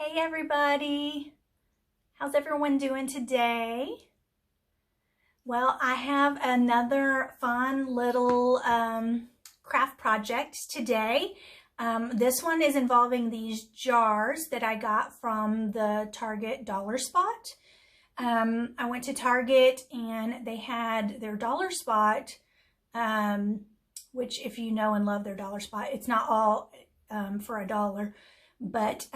Hey everybody, how's everyone doing today? Well, I have another fun little craft project today. This one is involving these jars that I got from the Target Dollar Spot. I went to Target and they had their Dollar Spot, which if you know and love their Dollar Spot, it's not all for $1, but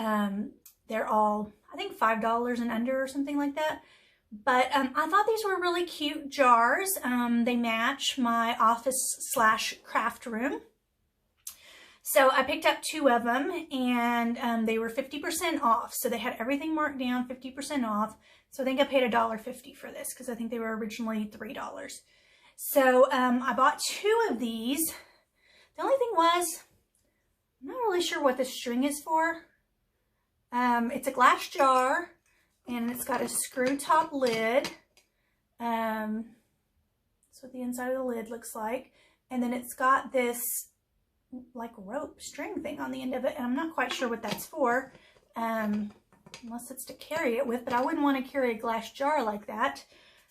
they're all, I think, $5 and under or something like that. But I thought these were really cute jars. They match my office/craft room. So I picked up 2 of them and they were 50% off. So they had everything marked down 50% off. So I think I paid $1.50 for this because I think they were originally $3. So I bought 2 of these. The only thing was, I'm not really sure what this string is for. It's a glass jar and it's got a screw top lid. That's what the inside of the lid looks like. And then it's got this like rope string thing on the end of it. And I'm not quite sure what that's for, unless it's to carry it with, but I wouldn't want to carry a glass jar like that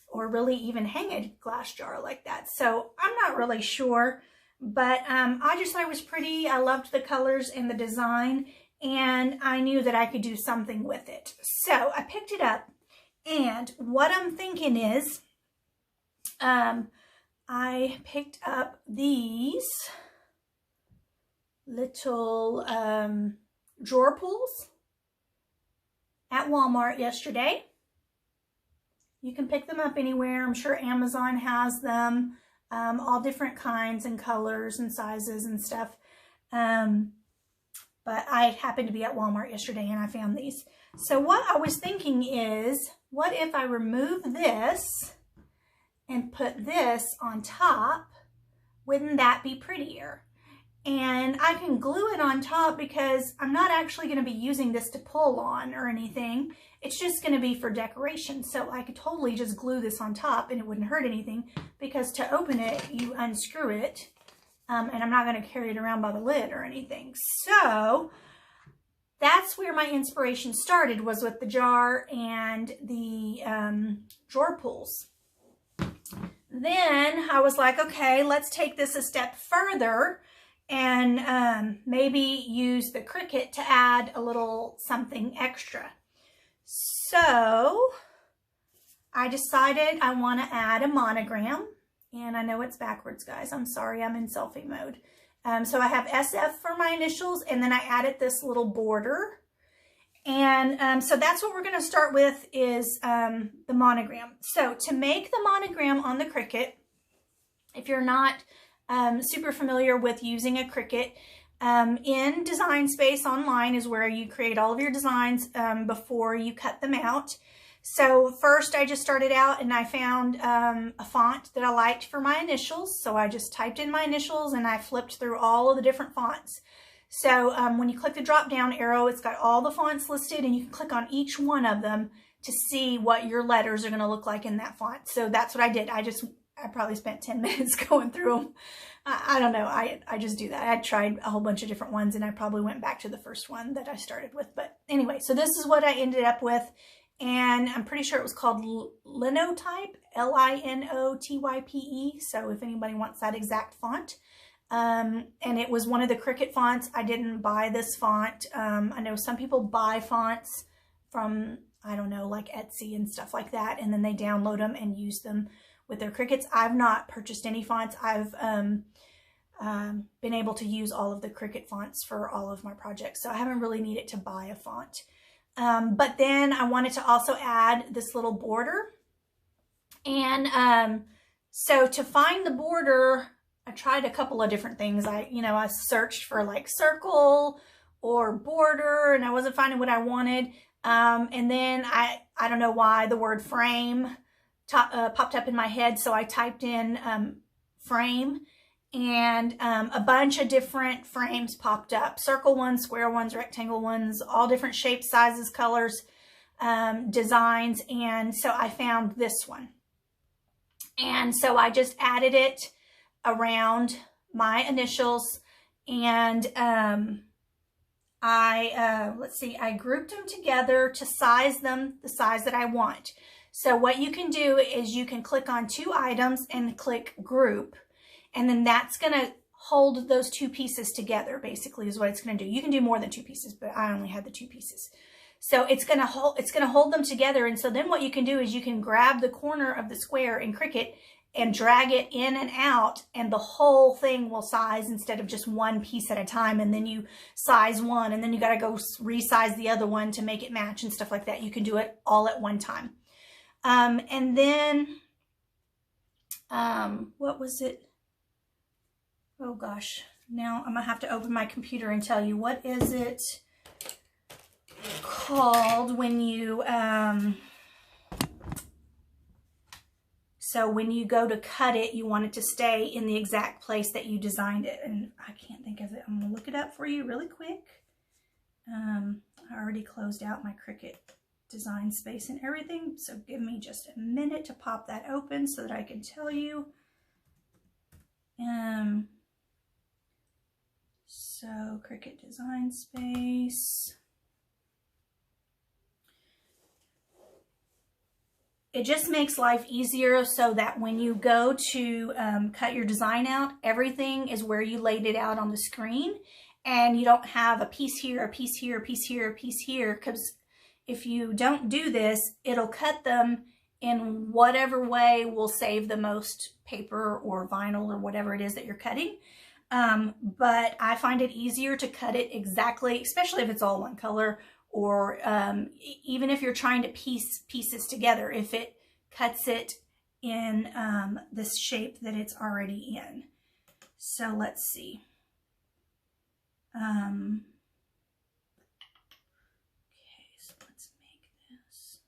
or really even hang a glass jar like that. So I'm not really sure, but I just thought it was pretty. I loved the colors and the design, and I knew that I could do something with it. So I picked it up, and what I'm thinking is I picked up these little drawer pulls at Walmart yesterday. You can pick them up anywhere. I'm sure Amazon has them, all different kinds and colors and sizes and stuff. But I happened to be at Walmart yesterday and I found these. So what I was thinking is, what if I remove this and put this on top? Wouldn't that be prettier? And I can glue it on top because I'm not actually going to be using this to pull on or anything. It's just going to be for decoration. So I could totally just glue this on top and it wouldn't hurt anything, because to open it, you unscrew it. And I'm not going to carry it around by the lid or anything. So that's where my inspiration started, was with the jar and the drawer pulls. Then I was like, okay, let's take this a step further and maybe use the Cricut to add a little something extra. So I decided I want to add a monogram. And I know it's backwards, guys. I'm sorry, I'm in selfie mode. So I have SF for my initials, and then I added this little border. And so that's what we're going to start with, is the monogram. So to make the monogram on the Cricut, if you're not super familiar with using a Cricut, in Design Space online is where you create all of your designs before you cut them out. So first I just started out and I found a font that I liked for my initials. So I just typed in my initials and I flipped through all of the different fonts. So when you click the drop down arrow, it's got all the fonts listed and you can click on each one of them to see what your letters are going to look like in that font. So that's what I did. I probably spent 10 minutes going through them. I don't know. I just do that. I tried a whole bunch of different ones and I probably went back to the first one that I started with. But anyway, so this is what I ended up with. And I'm pretty sure it was called Linotype, Linotype. So if anybody wants that exact font. And it was one of the Cricut fonts. I didn't buy this font. I know some people buy fonts from, I don't know, like Etsy and stuff like that. And then they download them and use them with their Cricuts. I've not purchased any fonts. I've been able to use all of the Cricut fonts for all of my projects. So I haven't really needed to buy a font. But then I wanted to also add this little border. And so to find the border, I tried a couple of different things. I searched for like circle or border and I wasn't finding what I wanted. And then I don't know why the word frame popped up in my head. So I typed in frame, and a bunch of different frames popped up. Circle ones, square ones, rectangle ones, all different shapes, sizes, colors, designs. And so I found this one. And so I just added it around my initials, and let's see, I grouped them together to size them the size that I want. So what you can do is you can click on 2 items and click group, and then that's going to hold those 2 pieces together, basically is what it's going to do. You can do more than 2 pieces, but I only had the 2 pieces. So it's going to hold them together. And so then what you can do is you can grab the corner of the square in Cricut and drag it in and out, and the whole thing will size instead of just one piece at a time. And then you size one, and then you got to go resize the other one to make it match and stuff like that. You can do it all at one time. And then, what was it? Oh gosh, now I'm gonna have to open my computer and tell you, what is it called when you, so when you go to cut it, you want it to stay in the exact place that you designed it. And I can't think of it. I'm gonna look it up for you really quick. I already closed out my Cricut design space and everything, so give me just a minute to pop that open so that I can tell you. So Cricut design space. It just makes life easier so that when you go to cut your design out, everything is where you laid it out on the screen, and you don't have a piece here, a piece here, a piece here, a piece here, because if you don't do this, it'll cut them in whatever way will save the most paper or vinyl or whatever it is that you're cutting. But I find it easier to cut it exactly, especially if it's all one color, or even if you're trying to piece pieces together, if it cuts it in this shape that it's already in. So let's see. Okay, so let's make this.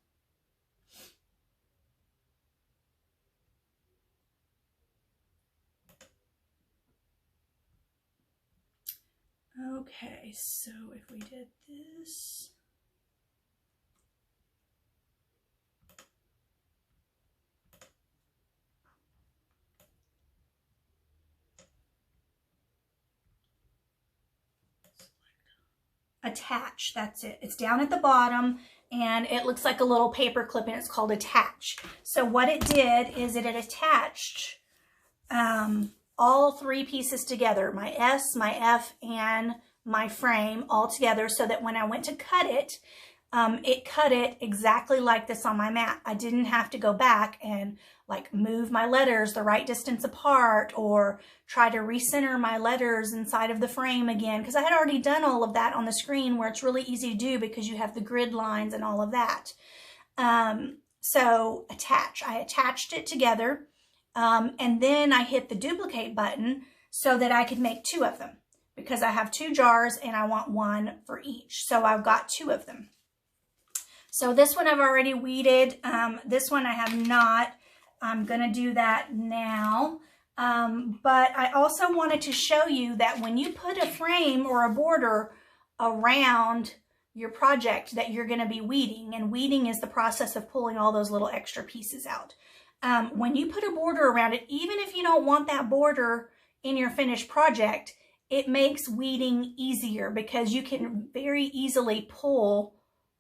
Okay, so if we did this. Attach, that's it. It's down at the bottom and it looks like a little paper clip, and it's called attach. So what it did is it attached all 3 pieces together, my S, my F, and my frame all together, so that when I went to cut it cut it exactly like this on my mat. I didn't have to go back and like move my letters the right distance apart or try to recenter my letters inside of the frame again, because I had already done all of that on the screen, where it's really easy to do because you have the grid lines and all of that. So attach, I attached it together, and then I hit the duplicate button so that I could make 2 of them, because I have 2 jars and I want 1 for each. So I've got 2 of them. So this one I've already weeded. This one I have not. I'm going to do that now. But I also wanted to show you that when you put a frame or a border around your project that you're going to be weeding, and weeding is the process of pulling all those little extra pieces out. When you put a border around it, even if you don't want that border in your finished project, it makes weeding easier, because you can very easily pull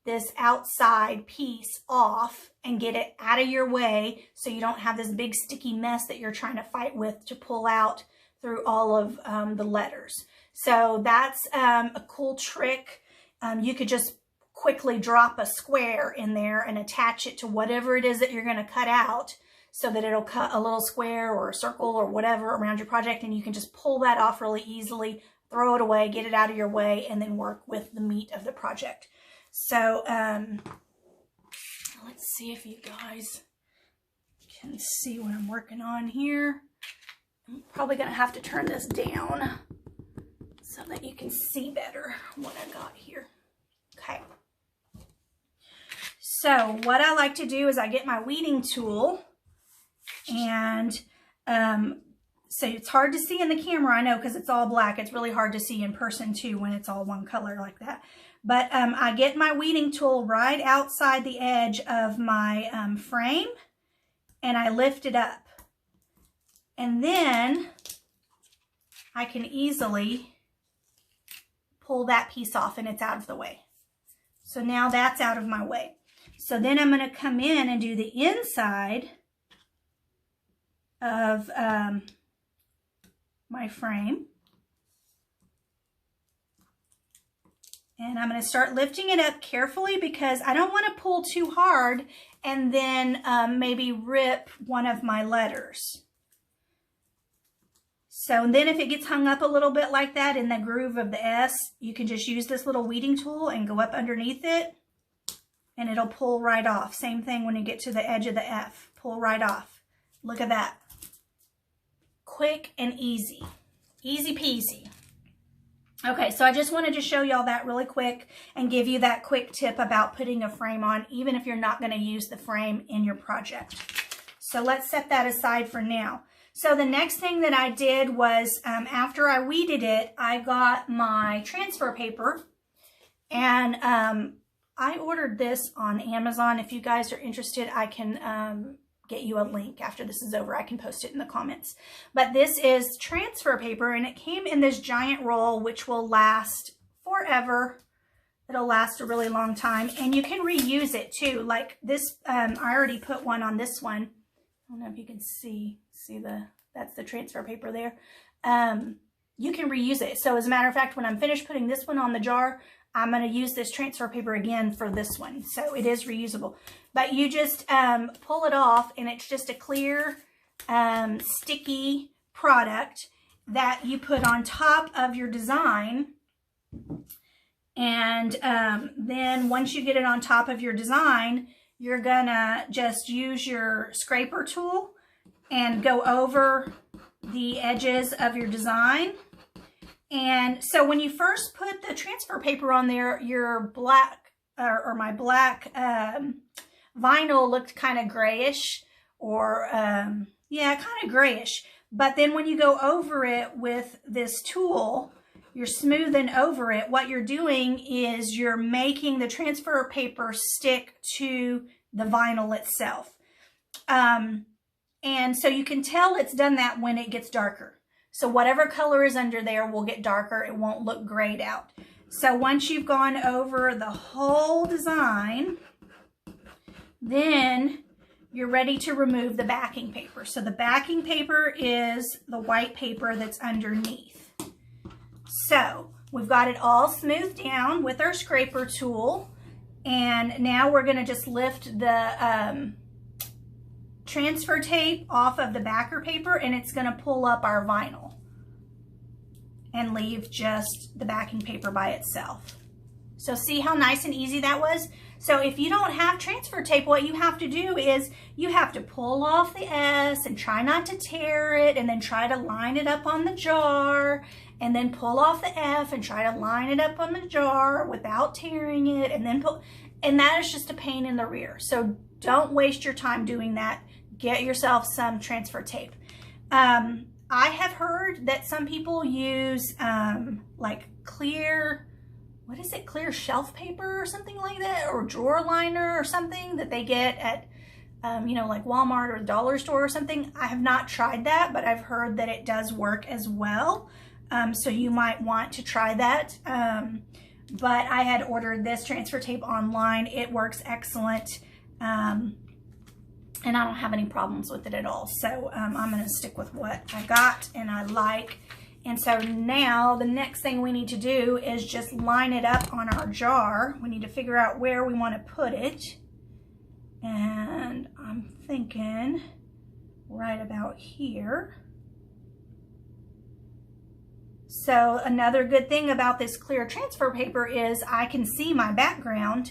this outside piece off and get it out of your way, so you don't have this big sticky mess that you're trying to fight with to pull out through all of the letters. So that's a cool trick. You could just quickly drop a square in there and attach it to whatever it is that you're going to cut out, so that it'll cut a little square or a circle or whatever around your project, and you can just pull that off really easily, throw it away, get it out of your way, and then work with the meat of the project. So let's see if you guys can see what I'm working on here. I'm probably going to have to turn this down so that you can see better what I got here. Okay. So what I like to do is I get my weeding tool, and so it's hard to see in the camera, I know, because it's all black. It's really hard to see in person too when it's all one color like that. But I get my weeding tool right outside the edge of my frame, and I lift it up. And then I can easily pull that piece off and it's out of the way. So now that's out of my way. So then I'm going to come in and do the inside of my frame. And I'm going to start lifting it up carefully because I don't want to pull too hard and then maybe rip one of my letters. So then if it gets hung up a little bit like that in the groove of the S, you can just use this little weeding tool and go up underneath it and it'll pull right off. Same thing when you get to the edge of the F, pull right off. Look at that. Quick and easy. Easy peasy. Okay, so I just wanted to show y'all that really quick and give you that quick tip about putting a frame on, even if you're not going to use the frame in your project. So let's set that aside for now. So the next thing that I did was, after I weeded it, I got my transfer paper, and I ordered this on Amazon. If you guys are interested, I can get you a link after this is over. I can post it in the comments. But this is transfer paper, and it came in this giant roll, which will last forever. It'll last a really long time, and you can reuse it too. Like this, I already put one on this one. I don't know if you can see that's the transfer paper there. You can reuse it. So as a matter of fact, when I'm finished putting this one on the jar, I'm going to use this transfer paper again for this one. So it is reusable. But you just pull it off, and it's just a clear, sticky product that you put on top of your design. And then once you get it on top of your design, you're going to just use your scraper tool and go over the edges of your design. And so when you first put the transfer paper on there, your black, or my black vinyl looked kind of grayish, or yeah, kind of grayish. But then when you go over it with this tool, you're smoothing over it. What you're doing is you're making the transfer paper stick to the vinyl itself. And so you can tell it's done that when it gets darker. So whatever color is under there will get darker. It won't look grayed out. So once you've gone over the whole design, then you're ready to remove the backing paper. So the backing paper is the white paper that's underneath. So we've got it all smoothed down with our scraper tool. And now we're going to just lift the transfer tape off of the backer paper, and it's going to pull up our vinyl and leave just the backing paper by itself. So see how nice and easy that was? So if you don't have transfer tape, what you have to do is you have to pull off the S and try not to tear it, and then try to line it up on the jar, and then pull off the F and try to line it up on the jar without tearing it, and then pull, and that is just a pain in the rear. So don't waste your time doing that. Get yourself some transfer tape. I have heard that some people use like clear, what is it, clear shelf paper or something like that, or drawer liner or something that they get at, you know, like Walmart or the dollar store or something. I have not tried that, but I've heard that it does work as well. So you might want to try that. But I had ordered this transfer tape online. It works excellent. And I don't have any problems with it at all. So I'm going to stick with what I got and I like. And so now the next thing we need to do is just line it up on our jar. We need to figure out where we want to put it. And I'm thinking right about here. So another good thing about this clear transfer paper is I can see my background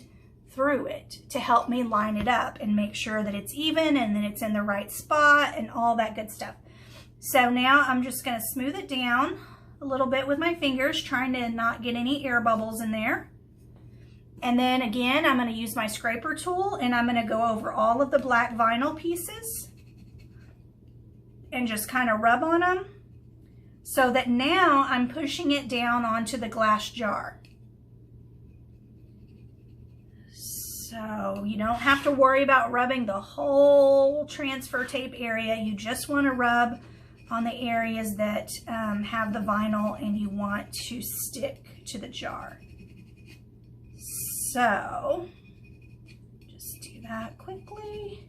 through it to help me line it up and make sure that it's even and that it's in the right spot and all that good stuff. So now I'm just going to smooth it down a little bit with my fingers, trying to not get any air bubbles in there. And then again, I'm going to use my scraper tool, and I'm going to go over all of the black vinyl pieces and just kind of rub on them, so that now I'm pushing it down onto the glass jar. So you don't have to worry about rubbing the whole transfer tape area. You just want to rub on the areas that have the vinyl and you want to stick to the jar. So just do that quickly.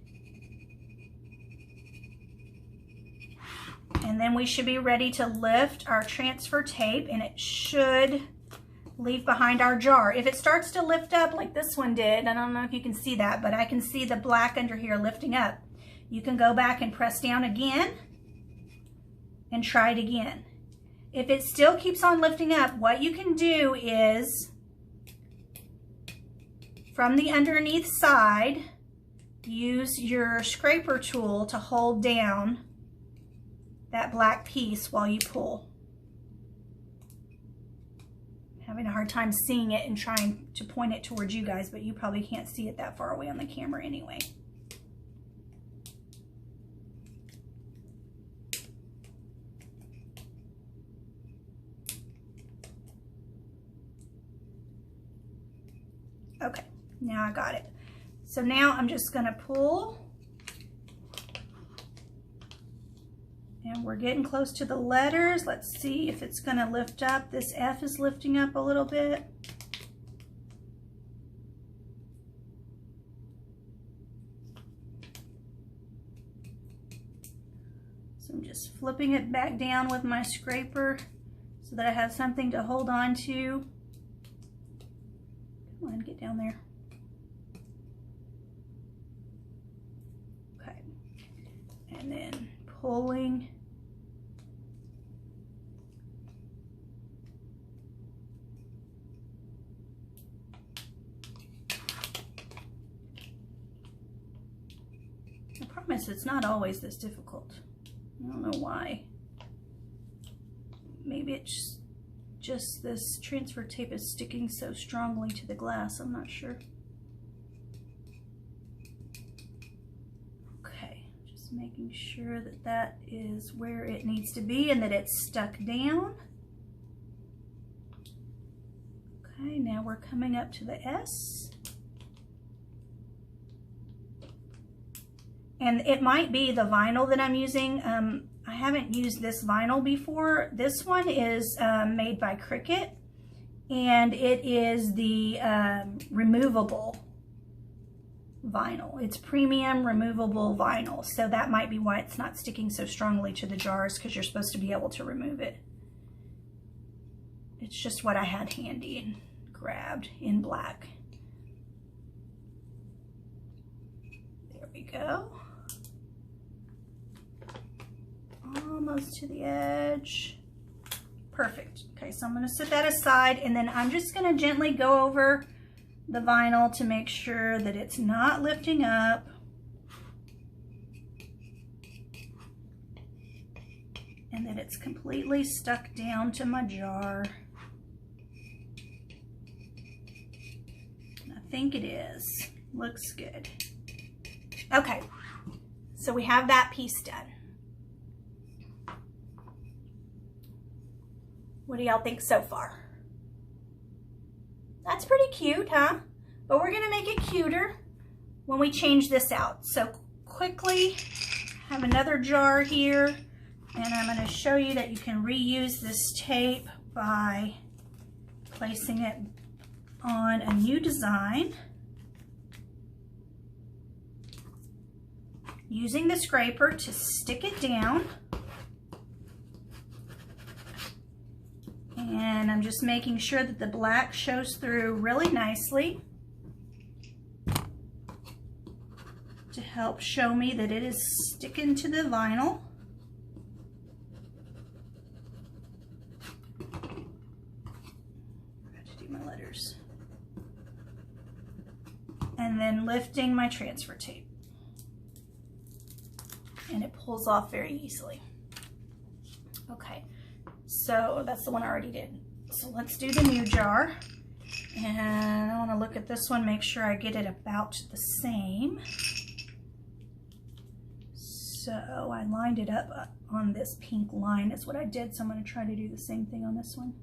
And then we should be ready to lift our transfer tape, and it should leave behind our jar. If it starts to lift up like this one did, I don't know if you can see that, but I can see the black under here lifting up. You can go back and press down again and try it again. If it still keeps on lifting up, what you can do is from the underneath side, use your scraper tool to hold down that black piece while you pull. I'm having a hard time seeing it and trying to point it towards you guys, but you probably can't see it that far away on the camera anyway. Okay, now I got it. So now I'm just gonna pull, and we're getting close to the letters. Let's see if it's gonna lift up. This F is lifting up a little bit. So I'm just flipping it back down with my scraper so that I have something to hold on to. Come on, get down there. Okay, and then pulling. I promise it's not always this difficult. I don't know why. Maybe it's just this transfer tape is sticking so strongly to the glass. I'm not sure. Okay, just making sure that that is where it needs to be and that it's stuck down. Okay, now we're coming up to the S. And it might be the vinyl that I'm using. I haven't used this vinyl before. This one is made by Cricut, and it is the removable vinyl. It's premium removable vinyl, so that might be why it's not sticking so strongly to the jars, because you're supposed to be able to remove it. It's just what I had handy and grabbed in black. There we go. Almost to the edge. Perfect. Okay, so I'm going to set that aside, and then I'm just going to gently go over the vinyl to make sure that it's not lifting up. And that it's completely stuck down to my jar. I think it is. Looks good. Okay, so we have that piece done. What do y'all think so far? That's pretty cute, huh? But we're gonna make it cuter when we change this out. So quickly, have another jar here, and I'm gonna show you that you can reuse this tape by placing it on a new design. Using the scraper to stick it down. And I'm just making sure that the black shows through really nicely to help show me that it is sticking to the vinyl. I have to do my letters. And then lifting my transfer tape. And it pulls off very easily. Okay. So that's the one I already did. So let's do the new jar. And I want to look at this one, make sure I get it about the same. So I lined it up on this pink line is what I did. So I'm going to try to do the same thing on this one,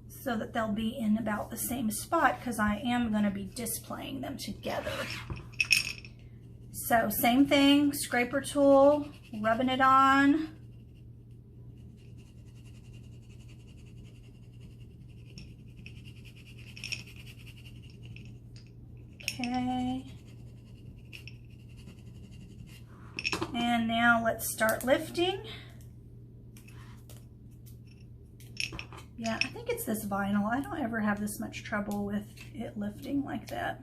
so that they'll be in about the same spot, because I am going to be displaying them together. So same thing, scraper tool, rubbing it on. Okay. And now let's start lifting. Yeah, I think it's this vinyl. I don't ever have this much trouble with it lifting like that.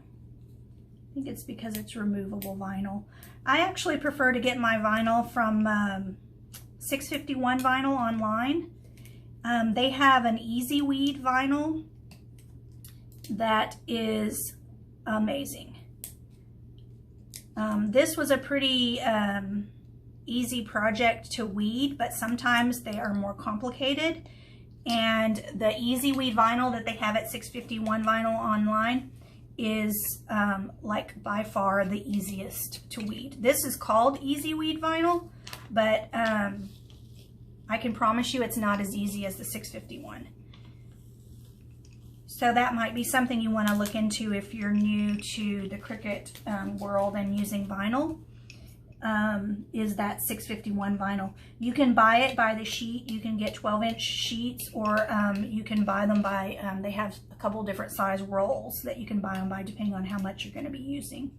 I think it's because it's removable vinyl. I actually prefer to get my vinyl from 651 Vinyl online. They have an Easy Weed vinyl that is amazing. This was a pretty easy project to weed, but sometimes they are more complicated. And the Easy Weed vinyl that they have at 651 Vinyl online is like by far the easiest to weed. This is called Easy Weed vinyl, but I can promise you it's not as easy as the 651. So that might be something you want to look into if you're new to the Cricut world and using vinyl, is that 651 vinyl. You can buy it by the sheet. You can get 12-inch sheets, or you can buy them by, they have a couple different size rolls that you can buy them by depending on how much you're going to be using.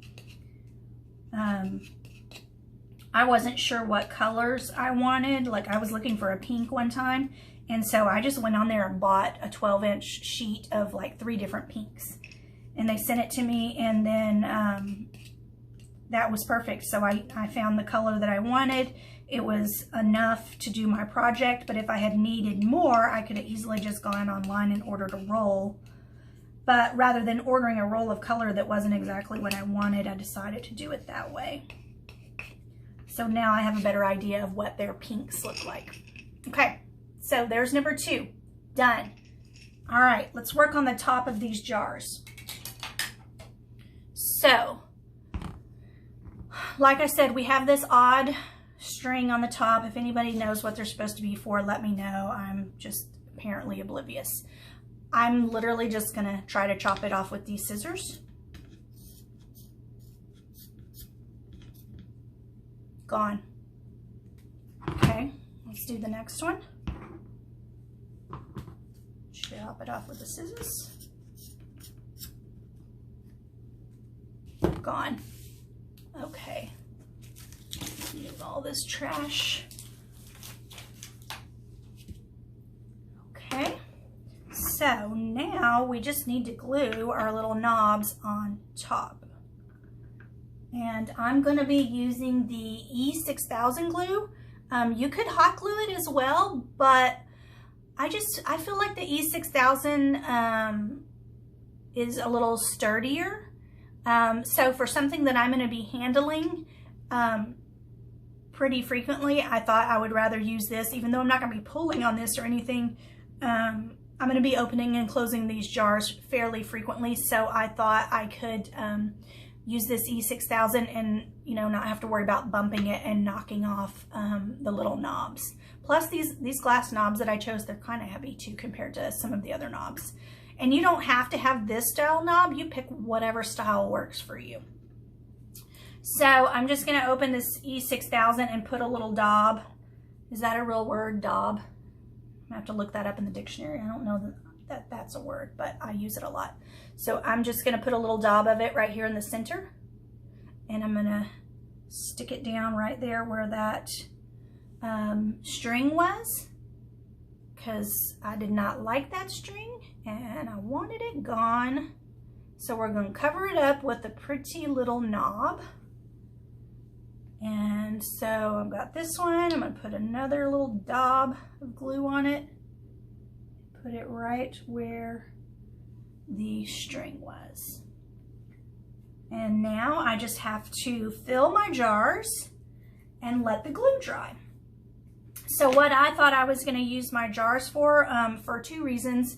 I wasn't sure what colors I wanted. Like I was looking for a pink one time, and so I just went on there and bought a 12-inch sheet of like 3 different pinks, and they sent it to me, and then that was perfect. So I found the color that I wanted. It was enough to do my project, but if I had needed more, I could have easily just gone online and ordered a roll. But rather than ordering a roll of color that wasn't exactly what I wanted, I decided to do it that way. So now I have a better idea of what their pinks look like. Okay, so there's number 2, done. All right, let's work on the top of these jars. So, like I said, we have this odd string on the top. If anybody knows what they're supposed to be for, let me know. I'm just apparently oblivious. I'm literally just gonna try to chop it off with these scissors. Gone. Okay, let's do the next one. Chop it off with the scissors. Gone. Okay. Move all this trash. Okay. So now we just need to glue our little knobs on top. And I'm going to be using the E6000 glue. You could hot glue it as well, but I feel like the E6000 is a little sturdier. So for something that I'm going to be handling pretty frequently, I thought I would rather use this, even though I'm not going to be pulling on this or anything. I'm going to be opening and closing these jars fairly frequently, so I thought I could use this E6000 and, you know, not have to worry about bumping it and knocking off the little knobs. Plus these glass knobs that I chose, they're kind of heavy too compared to some of the other knobs. And you don't have to have this style knob. You pick whatever style works for you. So I'm just going to open this E6000 and put a little daub. Is that a real word, daub? I have to look that up in the dictionary. I don't know that that's a word, but I use it a lot. So I'm just going to put a little daub of it right here in the center. And I'm going to stick it down right there where that string was, because I did not like that string and I wanted it gone. So we're going to cover it up with a pretty little knob. And so I've got this one. I'm going to put another little daub of glue on it. Put it right where the string was. And now I just have to fill my jars and let the glue dry. So what I thought I was going to use my jars for 2 reasons.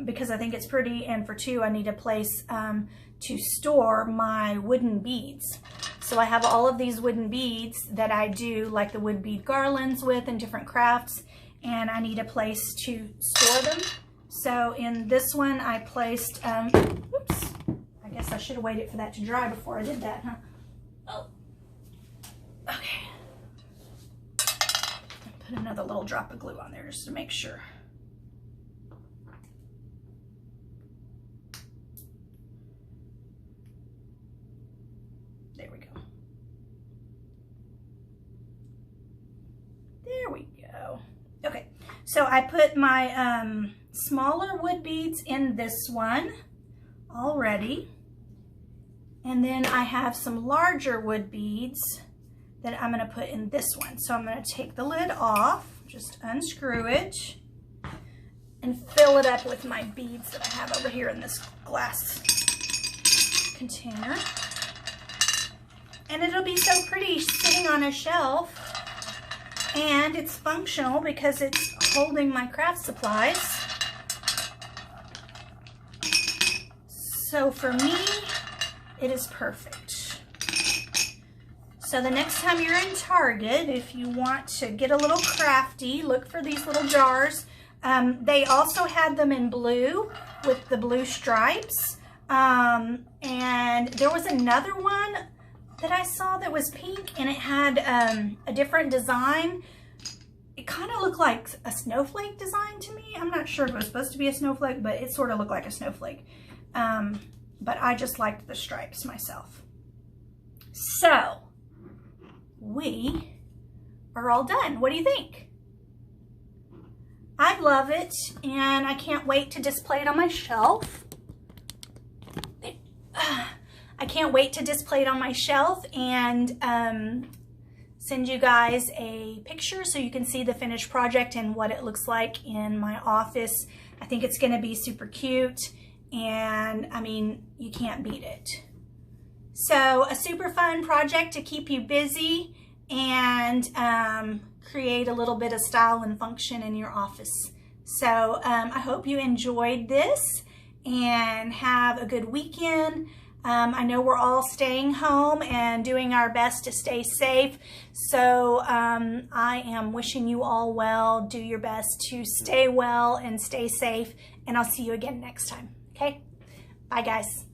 Because I think it's pretty, and for 2, I need a place to store my wooden beads. So I have all of these wooden beads that I do like the wood bead garlands with and different crafts, and I need a place to store them. So in this one I placed, oops, I guess I should have waited for that to dry before I did that, huh? Oh, Put another little drop of glue on there just to make sure. There we go. There we go. Okay, so I put my smaller wood beads in this one already. And then I have some larger wood beads that I'm going to put in this one. So I'm going to take the lid off, just unscrew it, and fill it up with my beads that I have over here in this glass container. And it'll be so pretty sitting on a shelf, and it's functional because it's holding my craft supplies. So for me, it is perfect. So the next time you're in Target, if you want to get a little crafty, look for these little jars. They also had them in blue with the blue stripes. And there was another one that I saw that was pink, and it had a different design. It kind of looked like a snowflake design to me. I'm not sure if it was supposed to be a snowflake, but it sort of looked like a snowflake. But I just liked the stripes myself. So we are all done. What do you think? I love it, and I can't wait to display it on my shelf. I can't wait to display it on my shelf and send you guys a picture so you can see the finished project and what it looks like in my office. I think it's going to be super cute, and I mean, you can't beat it. So a super fun project to keep you busy and create a little bit of style and function in your office. So I hope you enjoyed this and have a good weekend. I know we're all staying home and doing our best to stay safe. So I am wishing you all well. Do your best to stay well and stay safe. And I'll see you again next time. Okay? Bye, guys.